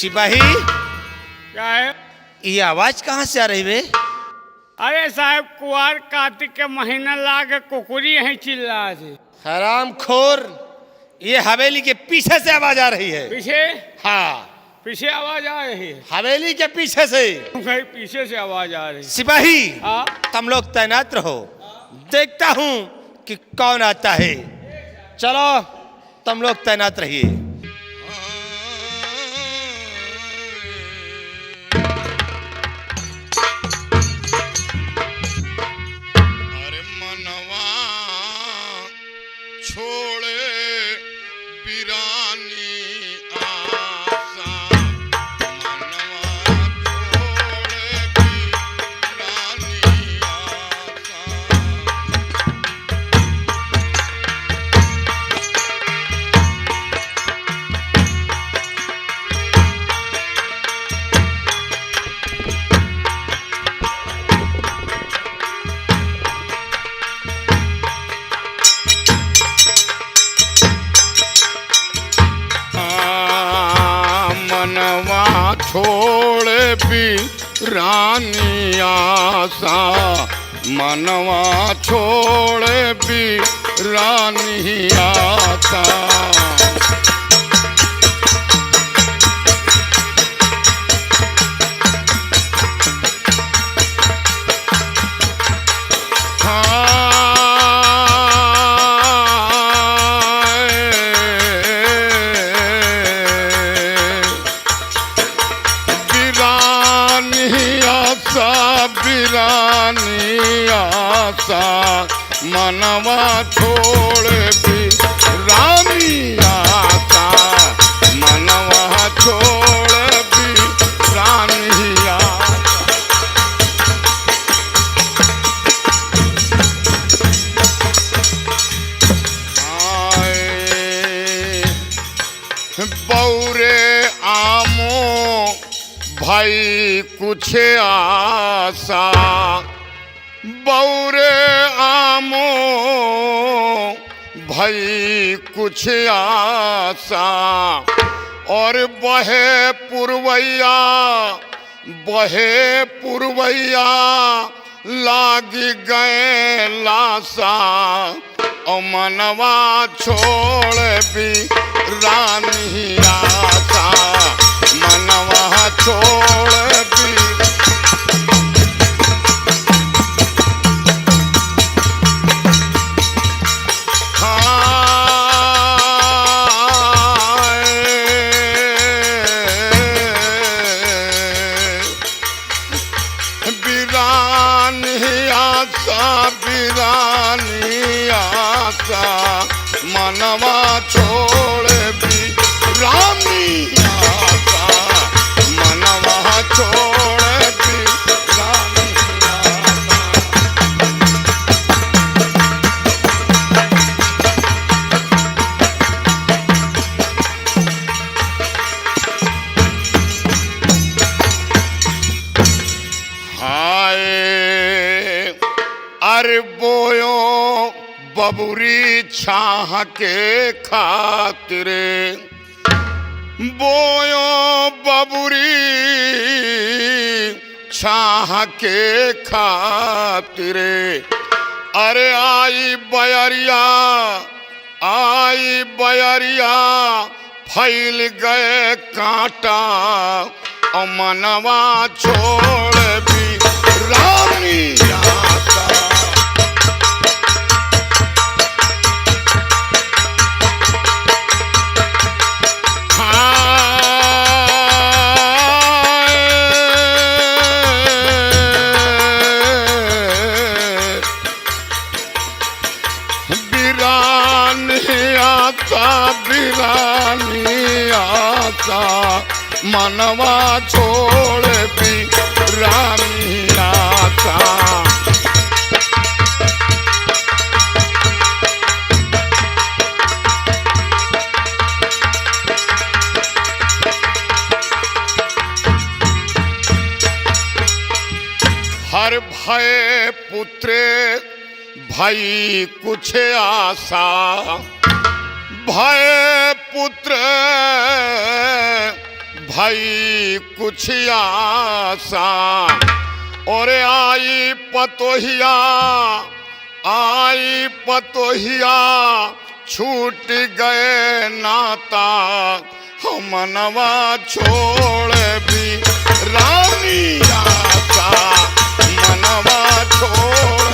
सिपाही, क्या है? ये आवाज कहाँ से आ रही बे? अरे साहब, कुआर कार्तिक के महीना लाग कुकुरी है चिल्ला थी। हरामखोर, ये हवेली के पीछे से आवाज आ रही है। पीछे? हाँ, पीछे आवाज आ रही है। हवेली के पीछे से। कहीं पीछे से आवाज आ रही है। सिपाही, हाँ? तुम लोग तैनात रहो, देखता हूँ कि कौन आता है। चलो, तुम लोग तैनात रहिए। छोड़े बिरानी आशा, मनवा छोड़े बिरानी छोड़े बिरानी आशा, मनवा छोड़े बिरानी आशा। बिरानी आशा, मनवा छोड़े बिरानी आशा, मनवा छोड़े बिरानी आशा। बौरे आमो भाई कुछ आशा, बौरे आमो भाई कुछ आशा। और बहे पुरवैया लाग गए लाशा, और मनवा छोड़ बिरानी आशा, मनवा छोड़ भी। बिरानी आशा, बिरानी आशा, मनवा छोड़ बिरानी आशा, मनवा छोड़ बिरानी आशा। हाय अरे बोयो बबुरी छाह के खातिर, बोयो बबुरी छाह के खातिर। अरे आई बयरिया फैल गए कांटा, और मनवा छोड़ बिरानी आशा। बिरानी आशा, बिरानी आशा, मनवा छोड़ बिरानी आशा। हर भय पुत्र भाई कुछ आशा, भय पुत्र भाई कुछ आसा। और आई पतोहिया छूट गए नाता, मनवा छोड़ भी रानी आसा, मनवा छोड़।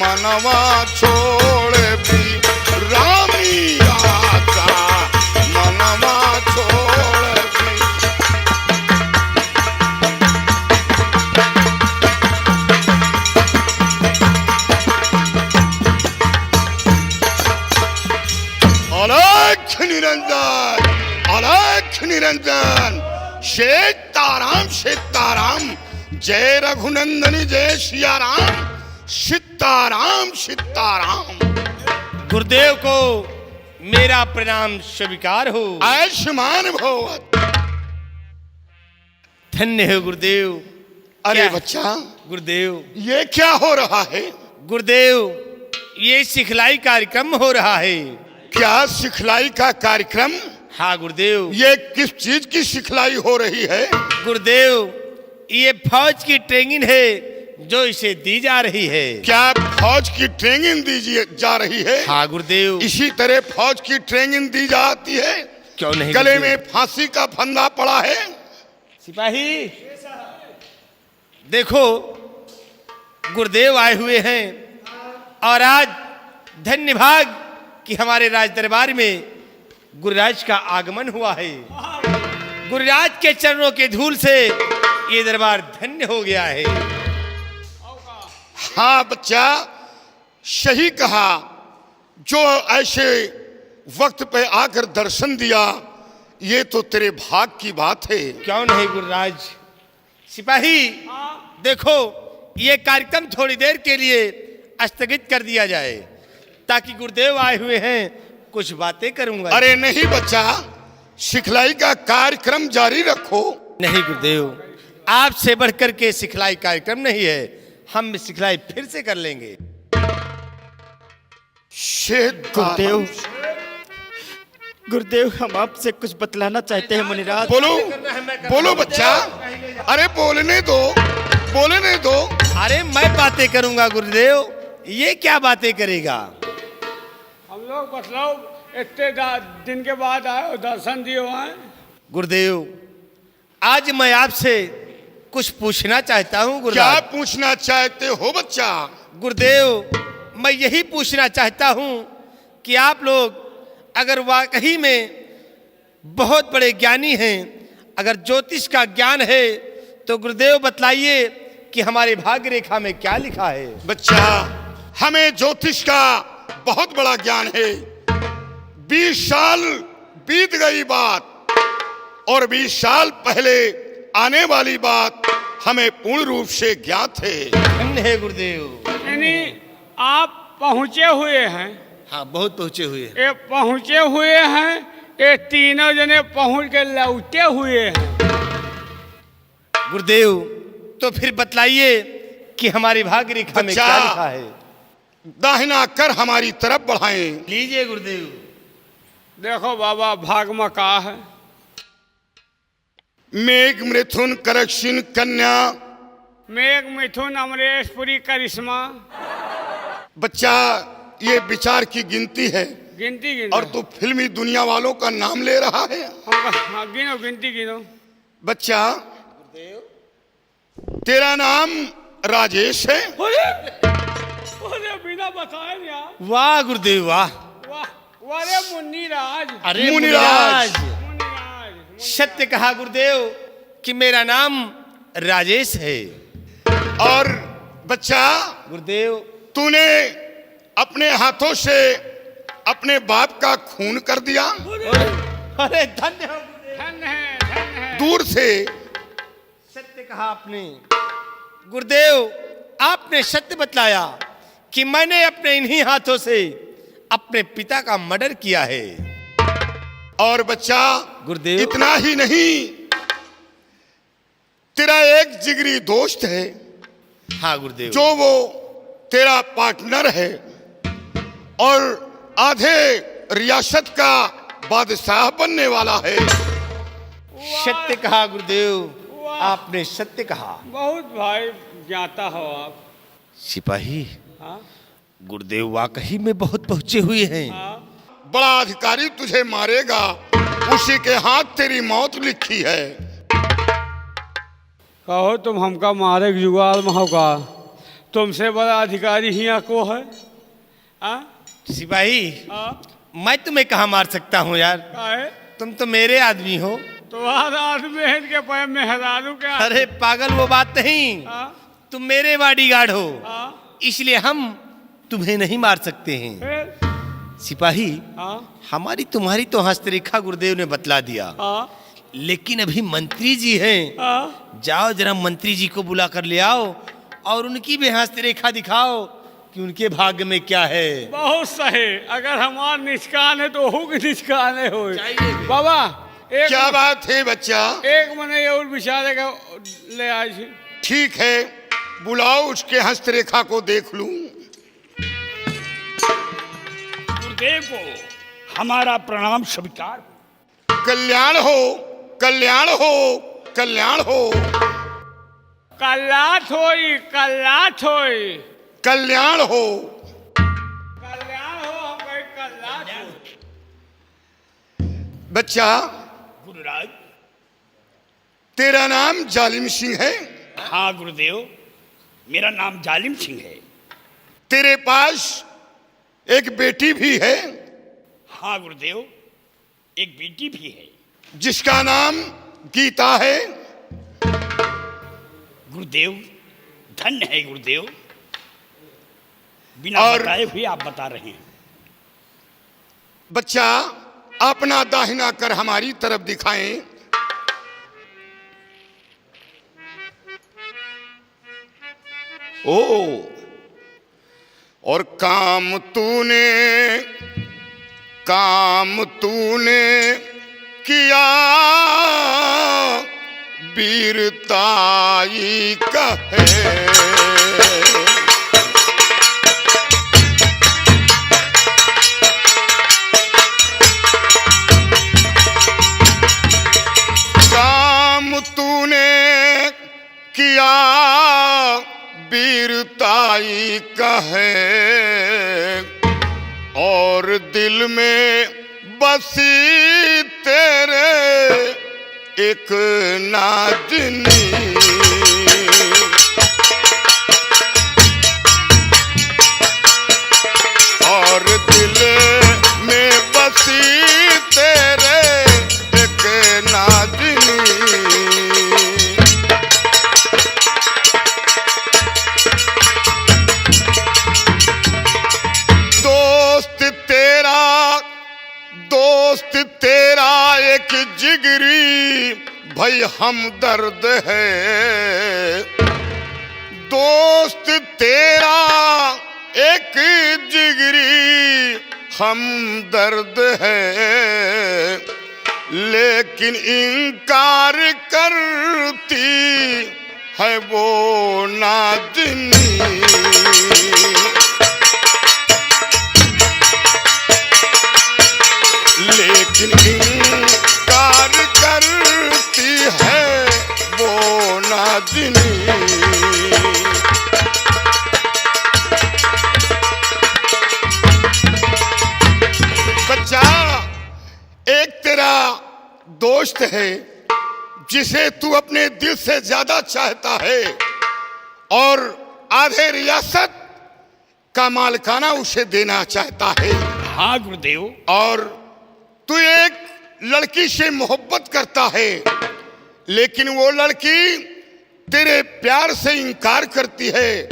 मनवा छोड़ भी रानी आसा, मनवा छोड़ भी। अलख निरंजन, अलख निरंजन। सीताराम, जय रघुनंदन जय सिया राम, सीताराम। गुरुदेव को मेरा प्रणाम स्वीकार हो। आयुष्मान भव। धन्य हो गुरुदेव। अरे क्या? बच्चा, गुरुदेव ये क्या हो रहा है? गुरुदेव ये सिखलाई कार्यक्रम हो रहा है। क्या सिखलाई का कार्यक्रम? हाँ गुरुदेव। ये किस चीज की सिखलाई हो रही है? गुरुदेव ये फौज की ट्रेनिंग है जो इसे दी जा रही है। क्या फौज की ट्रेनिंग दी जा रही है? हाँ गुरुदेव। इसी तरह फौज की ट्रेनिंग दी जाती है। क्यों नहीं? गले में फांसी का फंदा पड़ा है। सिपाही देखो गुरुदेव आए हुए हैं और आज धन्य भाग कि हमारे राज दरबार में गुरुराज का आगमन हुआ है। गुरुराज के चरणों के धूल से ये दरबार धन्य हो गया है। हाँ बच्चा, सही कहा। जो ऐसे वक्त पे आकर दर्शन दिया, ये तो तेरे भाग की बात है। क्यों नहीं गुरुराज। सिपाही देखो ये कार्यक्रम थोड़ी देर के लिए स्थगित कर दिया जाए ताकि गुरुदेव आए हुए हैं, कुछ बातें करूंगा। अरे नहीं बच्चा, सिखलाई का कार्यक्रम जारी रखो। नहीं गुरुदेव, आपसे बढ़कर के सिखलाई कार्यक्रम नहीं है, हम सिखलाई फिर से कर लेंगे। गुरुदेव, गुरुदेव हम आपसे कुछ बतलाना चाहते हैं मुनिराज। बोलो बच्चा। अरे बोलने दो, बोलने दो। अरे मैं बातें करूंगा गुरुदेव, ये क्या बातें करेगा? हम लोग बतलाओ, इतने दिन के बाद आए दर्शन दिए हैं। गुरुदेव आज मैं आपसे कुछ पूछना चाहता हूँ। क्या गुरुदेव पूछना चाहते हो बच्चा? गुरुदेव मैं यही पूछना चाहता हूँ कि आप लोग अगर वाकई में बहुत बड़े ज्ञानी हैं, अगर ज्योतिष का ज्ञान है तो गुरुदेव बतलाइए कि हमारे भाग्य रेखा में क्या लिखा है। बच्चा हमें ज्योतिष का बहुत बड़ा ज्ञान है। 20 साल बीत गई बात और 20 साल पहले आने वाली बात हमें पूर्ण रूप से ज्ञात है। धन्य है गुरुदेव। यानी आप पहुंचे हुए हैं। हाँ बहुत पहुंचे हुए हैं। ये पहुंचे हुए हैं, ये तीनों जने पहुंच के लौटे हुए हैं। गुरुदेव तो फिर बतलाइए कि हमारी भाग्य रेखा में क्या लिखा है। दाहिना कर हमारी तरफ बढ़ाएं। लीजिए गुरुदेव। देखो बाबा, भाग में का है? मेघ मिथुन करक्षिण कन्या। मेघ मिथुन अमरेशपुरी करिश्मा। बच्चा ये विचार की गिनती है। गिनती गिनो। और तू फिल्मी दुनिया वालों का नाम ले रहा है। हाँ, गिनो, गिनती गिनो। बच्चा तेरा नाम राजेश है। अरे बिना बताए यार। वाह गुरुदेव वाह। वाह, अरे मुन्नीराज। अरे मुनिराज। मुन्नीराज। सत्य कहा गुरुदेव कि मेरा नाम राजेश है। और बच्चा गुरुदेव तूने अपने हाथों से अपने बाप का खून कर दिया। अरे धन्य हो गुरुदेव। धन है, धन है। दूर से सत्य कहा आपने। गुरुदेव आपने सत्य बतलाया कि मैंने अपने इन्हीं हाथों से अपने पिता का मर्डर किया है। और बच्चा गुरुदेव। इतना ही नहीं, तेरा एक जिगरी दोस्त है हाँ गुरुदेव। जो वो तेरा पार्टनर है और आधे रियासत का बादशाह बनने वाला है। सत्य कहा गुरुदेव, आपने सत्य कहा। बहुत भाई ज्ञाता हो आप। सिपाही, हाँ गुरुदेव वाकई में बहुत पहुंचे हुए हैं। हाँ। बड़ा अधिकारी तुझे मारेगा, उसी के हाथ तेरी मौत लिखी है। कहो तुम हमका मारे के जुगाड़ में होगा, तुमसे बड़ा अधिकारी हिया को है। हाँ सिपाही, हाँ। मैं तुम्हें कहाँ मार सकता हूँ यार, काहे? तुम तो मेरे आदमी हो। तुम्हारा आदमी है के पैर में हजारों के। अरे पागल, वो बात नहीं, हाँ तुम मेरे बॉडीगार्ड हो, हाँ। इसलिए हम तुम्हें नहीं मार सकते हैं। फिर? सिपाही, हाँ हमारी तुम्हारी तो हस्तरेखा गुरुदेव ने बतला दिया, हाँ लेकिन अभी मंत्री जी हैं। हाँ। जाओ जरा मंत्री जी को बुला कर ले आओ और उनकी भी हस्तरेखा दिखाओ कि उनके भाग्य में क्या है। बहुत सही, अगर हमार निष्कान है तो हो निष्कान है हो। चाहिए भी। बाबा एक क्या बात है बच्चा? एक मने और विचारे का ले आए छी। ठीक है, बुलाओ, उसके हस्तरेखा को देख लूं। गुरुदेव को हमारा प्रणाम स्वीकार। कल्याण हो, कल्याण हो, कल्याण हो, कल्लाथ होई, कल्लाथ होई, कल्याण हो। कल्याण हो, हम कहीं कल्लाथ हो। बच्चा, गुरुराज। तेरा नाम जालिम सिंह है? हाँ गुरुदेव, मेरा नाम जालिम सिंह है। तेरे पास एक बेटी भी है हाँ गुरुदेव, एक बेटी भी है। जिसका नाम गीता है। गुरुदेव धन्य है गुरुदेव, बिना और- बताए हुए आप बता रहे हैं। बच्चा, अपना दाहिना कर हमारी तरफ दिखाएं। ओ, और काम तूने किया वीरताई का है। काम तूने किया वीरताई का है और दिल में बसी तेरे एक नाज़नी। और दिल में बसी तेरे एक नाज़नी। दोस्त तेरा एक जिगरी भाई हमदर्द है। दोस्त तेरा एक जिगरी हमदर्द है, लेकिन इनकार करती है वो नाज़नी। लेकिन इनकार करती है वो नाज़नी। बच्चा, एक तेरा दोस्त है जिसे तू अपने दिल से ज्यादा चाहता है और आधे रियासत का मालिकाना उसे देना चाहता है। हाँ गुरुदेव। और तू एक लड़की से मोहब्बत करता है, लेकिन वो लड़की तेरे प्यार से इनकार करती है।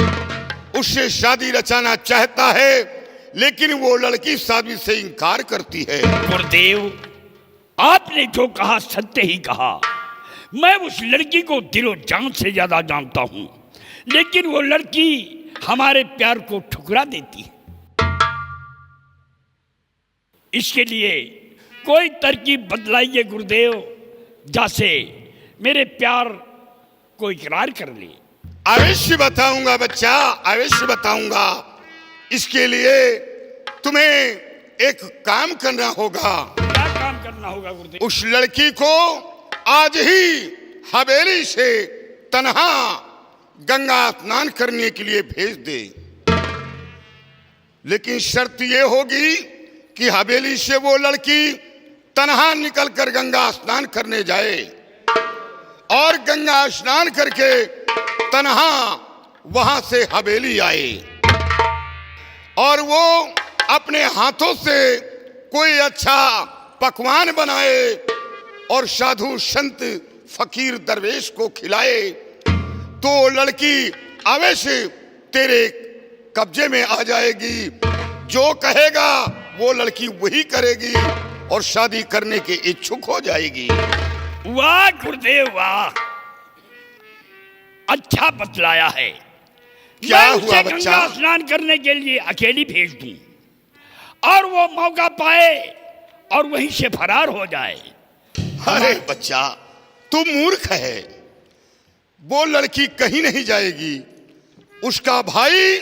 उससे शादी रचाना चाहता है, लेकिन वो लड़की शादी से इनकार करती है। गुरुदेव, आपने जो कहा सत्य ही कहा। मैं उस लड़की को दिलो जान से ज्यादा जानता हूँ, लेकिन वो लड़की हमारे प्यार को ठुकरा देती है। इसके लिए कोई तरकीब बदलाइए गुरुदेव, जैसे मेरे प्यार को इकरार कर ले। अवश्य बताऊंगा बच्चा, अवश्य बताऊंगा। इसके लिए तुम्हें एक काम करना होगा। क्या काम करना होगा गुरुदेव? उस लड़की को आज ही हवेली से तन्हा गंगा स्नान करने के लिए भेज दे। लेकिन शर्त यह होगी कि हवेली से वो लड़की तन्हा निकलकर गंगा स्नान करने जाए और गंगा स्नान करके तन्हा वहां से हवेली आए और वो अपने हाथों से कोई अच्छा पकवान बनाए और साधु संत फकीर दरवेश को खिलाए, तो लड़की अवश्य तेरे कब्जे में आ जाएगी। जो कहेगा वो लड़की वही करेगी और शादी करने के इच्छुक हो जाएगी। वाह गुरुदेव वाह, अच्छा बतलाया है। क्या मैं हुआ उसे बच्चा? गंगा स्नान करने के लिए अकेली भेज दूं और वो मौका पाए और वहीं से फरार हो जाए। अरे बच्चा, तू मूर्ख है। वो लड़की कहीं नहीं जाएगी। उसका भाई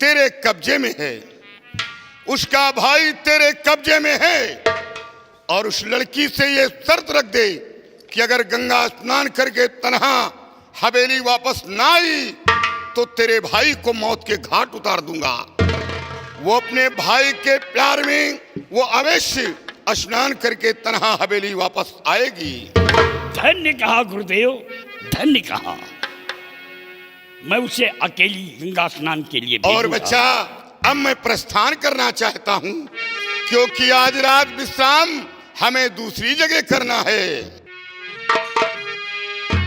तेरे कब्जे में है, उसका भाई तेरे कब्जे में है। और उस लड़की से ये शर्त रख दे कि अगर गंगा स्नान करके तन्हा हवेली वापस ना आई तो तेरे भाई को मौत के घाट उतार दूंगा। वो अपने भाई के प्यार में वो अवश्य स्नान करके तन्हा हवेली वापस आएगी। धन्य कहा गुरुदेव, धन्य कहा। मैं उसे अकेली गंगा स्नान के लिए और भेजूंगा। बच्चा, अब मैं प्रस्थान करना चाहता हूं, क्योंकि आज रात विश्राम हमें दूसरी जगह करना है।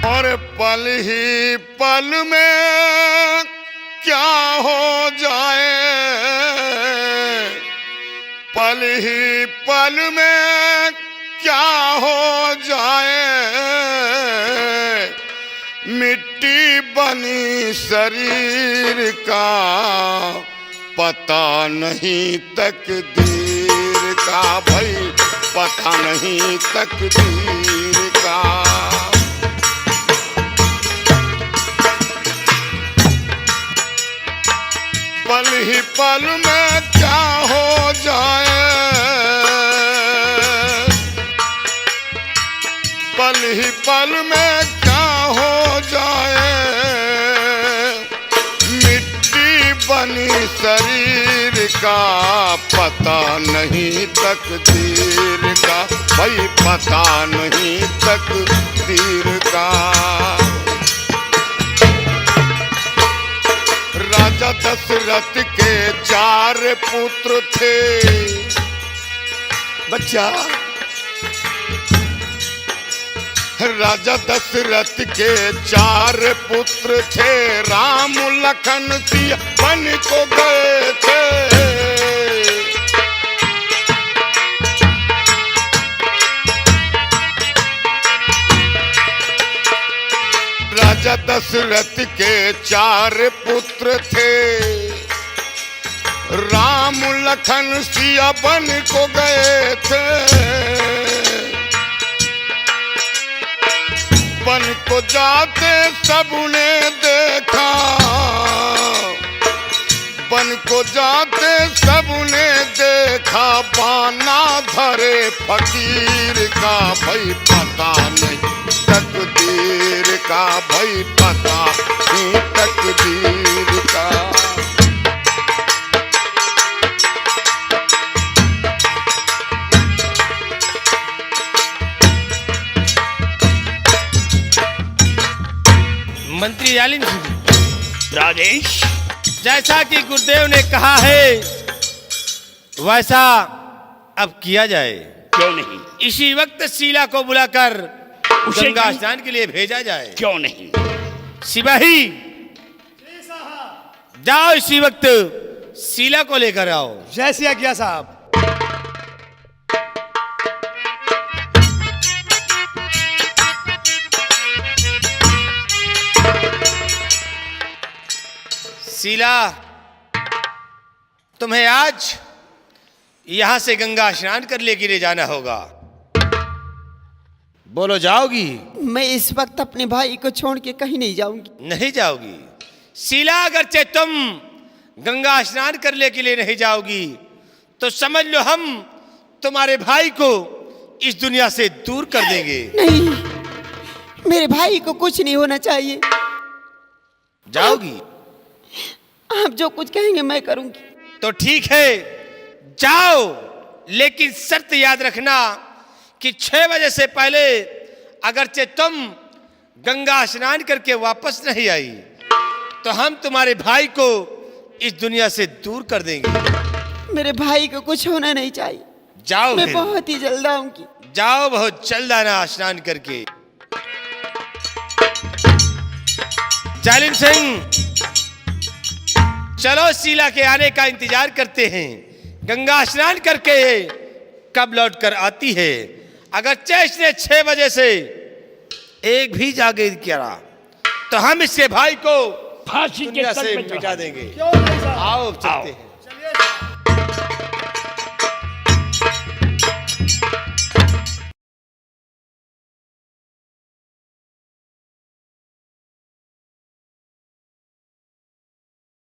और पल ही पल में क्या हो जाए, पल ही पल में क्या हो जाए, मिट्टी बनी शरीर का पता नहीं तकदीर का, भाई पता नहीं तकदीर का। पल ही पल में क्या हो जाए, पल ही पल में क्या हो जाए, मिट्टी बनी शरीर का पता नहीं तकदीर का, भाई पता नहीं तकदीर का। राजा दशरथ के 4 पुत्र थे बच्चा। राजा दशरथ के 4 पुत्र थे, राम लखन सिया बन को गए थे। राजा दशरथ के 4 पुत्र थे, राम लखन सिया बन को गए थे। बन को जाते सबने देखा, बन को जाते सबने देखा, बाना धरे फकीर का, भाई पता नहीं तकदीर का, भाई पता नहीं तकदीर का। मंत्री जालिम सिंह, राजेश, जैसा कि गुरुदेव ने कहा है वैसा अब किया जाए। क्यों नहीं? इसी वक्त शीला को बुलाकर उसे गंगा स्नान के लिए भेजा जाए। क्यों नहीं? सिपाही जाओ, इसी वक्त शीला को लेकर आओ। जैसी आज्ञा साहब। शीला, तुम्हें आज यहां से गंगा स्नान कर लेके ले जाना होगा। बोलो, जाओगी? मैं इस वक्त अपने भाई को छोड़ के कहीं नहीं जाऊंगी। नहीं जाओगी? शीला, अगरचे तुम गंगा स्नान कर ले के लिए नहीं जाओगी तो समझ लो हम तुम्हारे भाई को इस दुनिया से दूर कर देंगे। नहीं, मेरे भाई को कुछ नहीं होना चाहिए। जाओगी? आप जो कुछ कहेंगे मैं करूंगी। तो ठीक है, जाओ, लेकिन शर्त याद रखना कि 6 बजे से पहले अगरचे तुम गंगा स्नान करके वापस नहीं आई तो हम तुम्हारे भाई को इस दुनिया से दूर कर देंगे। मेरे भाई को कुछ होना नहीं चाहिए। जाओ, मैं फिर बहुत ही जल्द आऊंगी। जाओ, बहुत जल्द आना स्नान करके। जालिम सिंह, चलो शीला के आने का इंतजार करते हैं। गंगा स्नान करके कब लौट कर आती है। अगर इसने 6 बजे से एक भी जागे किया तो हम इसके भाई को फांसी के दुनिया तल से पे मिटा चढ़ा देंगे। देंगे। आओ चलते हैं।